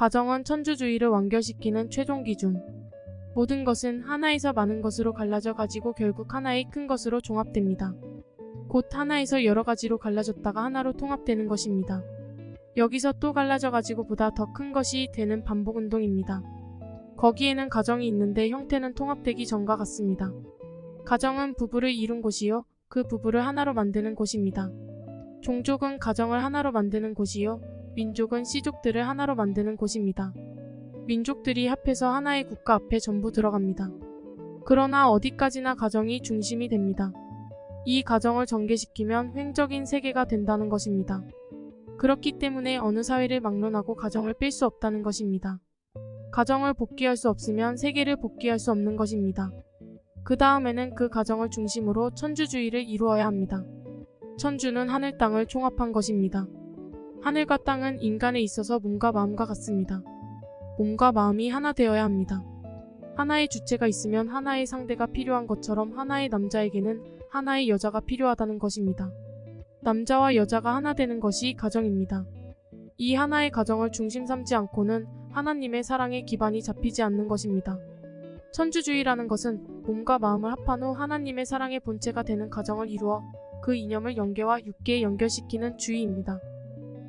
가정은 천주주의를 완결시키는 최종 기준. 모든 것은 하나에서 많은 것으로 갈라져 가지고 결국 하나의 큰 것으로 종합됩니다. 곧 하나에서 여러 가지로 갈라졌다가 하나로 통합되는 것입니다. 여기서 또 갈라져 가지고 보다 더 큰 것이 되는 반복 운동입니다. 거기에는 가정이 있는데 형태는 통합되기 전과 같습니다. 가정은 부부를 이룬 곳이요, 그 부부를 하나로 만드는 곳입니다. 종족은 가정을 하나로 만드는 곳이요, 민족은 씨족들을 하나로 만드는 곳입니다. 민족들이 합해서 하나의 국가 앞에 전부 들어갑니다. 그러나 어디까지나 가정이 중심이 됩니다. 이 가정을 전개시키면 횡적인 세계가 된다는 것입니다. 그렇기 때문에 어느 사회를 막론하고 가정을 뺄 수 없다는 것입니다. 가정을 복귀할 수 없으면 세계를 복귀할 수 없는 것입니다. 그 다음에는 그 가정을 중심으로 천주주의를 이루어야 합니다. 천주는 하늘 땅을 총합한 것입니다. 하늘과 땅은 인간에 있어서 몸과 마음과 같습니다. 몸과 마음이 하나 되어야 합니다. 하나의 주체가 있으면 하나의 상대가 필요한 것처럼 하나의 남자에게는 하나의 여자가 필요하다는 것입니다. 남자와 여자가 하나 되는 것이 가정입니다. 이 하나의 가정을 중심 삼지 않고는 하나님의 사랑에 기반이 잡히지 않는 것입니다. 천주주의라는 것은 몸과 마음을 합한 후 하나님의 사랑의 본체가 되는 가정을 이루어 그 이념을 영계와 육계에 연결시키는 주의입니다.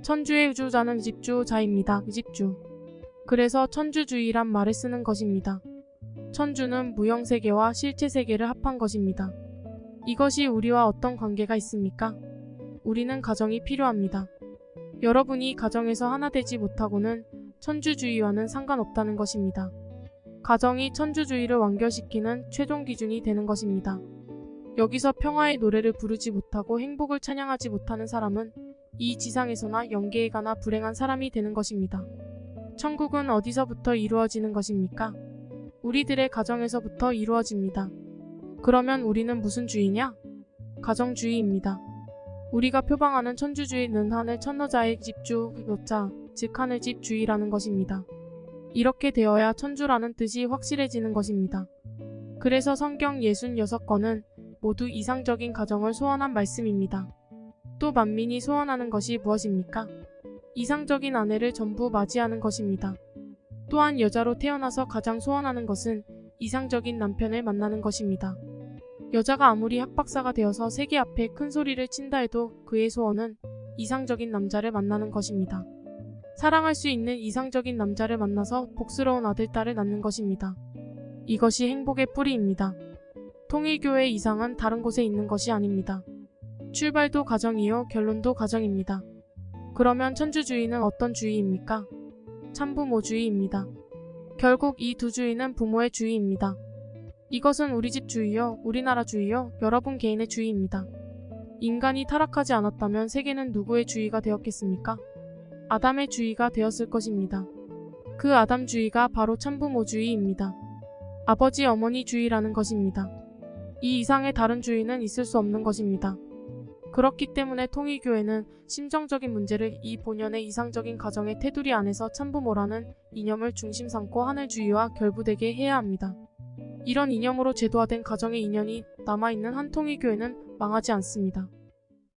천주의 의주자는 의집주자입니다. 의집주. 그래서 천주주의란 말을 쓰는 것입니다. 천주는 무형세계와 실체세계를 합한 것입니다. 이것이 우리와 어떤 관계가 있습니까? 우리는 가정이 필요합니다. 여러분이 가정에서 하나 되지 못하고는 천주주의와는 상관없다는 것입니다. 가정이 천주주의를 완결시키는 최종 기준이 되는 것입니다. 여기서 평화의 노래를 부르지 못하고 행복을 찬양하지 못하는 사람은 이 지상에서나 영계에 가나 불행한 사람이 되는 것입니다. 천국은 어디서부터 이루어지는 것입니까? 우리들의 가정에서부터 이루어집니다. 그러면 우리는 무슨 주의냐? 가정주의입니다. 우리가 표방하는 천주주의는 하늘 천너자의 집주, 여자, 즉 하늘집 주의라는 것입니다. 이렇게 되어야 천주라는 뜻이 확실해지는 것입니다. 그래서 성경 66권은 모두 이상적인 가정을 소원한 말씀입니다. 또 만민이 소원하는 것이 무엇입니까? 이상적인 아내를 전부 맞이하는 것입니다. 또한 여자로 태어나서 가장 소원하는 것은 이상적인 남편을 만나는 것입니다. 여자가 아무리 학박사가 되어서 세계 앞에 큰 소리를 친다 해도 그의 소원은 이상적인 남자를 만나는 것입니다. 사랑할 수 있는 이상적인 남자를 만나서 복스러운 아들, 딸을 낳는 것입니다. 이것이 행복의 뿌리입니다. 통일교의 이상은 다른 곳에 있는 것이 아닙니다. 출발도 가정이요, 결론도 가정입니다. 그러면 천주주의는 어떤 주의입니까? 참부모주의입니다. 결국 이 두 주의는 부모의 주의입니다. 이것은 우리 집 주의요, 우리나라 주의요, 여러분 개인의 주의입니다. 인간이 타락하지 않았다면 세계는 누구의 주의가 되었겠습니까? 아담의 주의가 되었을 것입니다. 그 아담주의가 바로 참부모주의입니다. 아버지 어머니 주의라는 것입니다. 이 이상의 다른 주의는 있을 수 없는 것입니다. 그렇기 때문에 통일교회는 심정적인 문제를 이 본연의 이상적인 가정의 테두리 안에서 참부모라는 이념을 중심 삼고 하늘주의와 결부되게 해야 합니다. 이런 이념으로 제도화된 가정의 인연이 남아있는 한 통일교회는 망하지 않습니다.